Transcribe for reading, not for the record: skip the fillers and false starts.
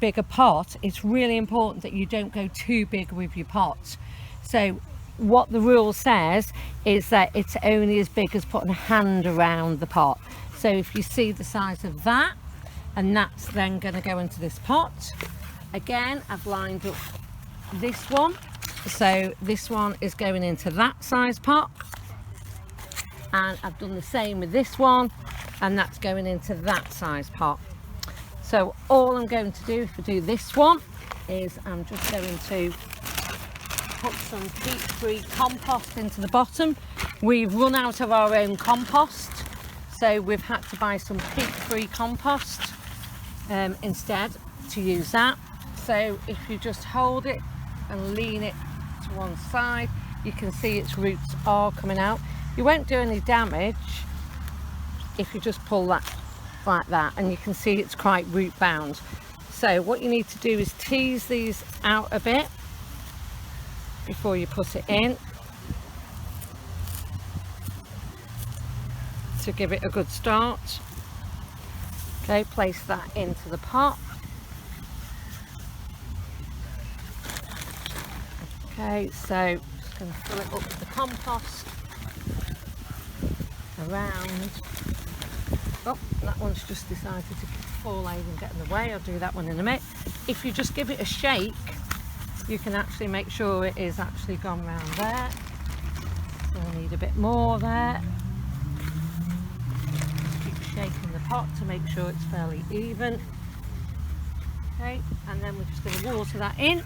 bigger pot, it's really important that you don't go too big with your pot. So what the rule says is that it's only as big as putting a hand around the pot. So if you see the size of that, and that's then going to go into this pot. Again, I've lined up this one, so this one is going into that size pot, and I've done the same with this one, and that's going into that size pot. So all I'm going to do, if I do this one, is I'm just going to put some peat-free compost into the bottom. We've run out of our own compost, so we've had to buy some peat-free compost instead to use that. So if you just hold it and lean it to one side, you can see its roots are coming out. You won't do any damage if you just pull that like that, and you can see it's quite root bound. So what you need to do is tease these out a bit before you put it in, to give it a good start. Okay, place that into the pot. Okay, so just going to fill it up with the compost around. Oh, that one's just decided to fall over and get in the way. I'll do that one in a minute. If you just give it a shake, you can actually make sure it is actually gone round there. So I need a bit more there. Keep shaking the pot to make sure it's fairly even. Okay, and then we're just going to water that in.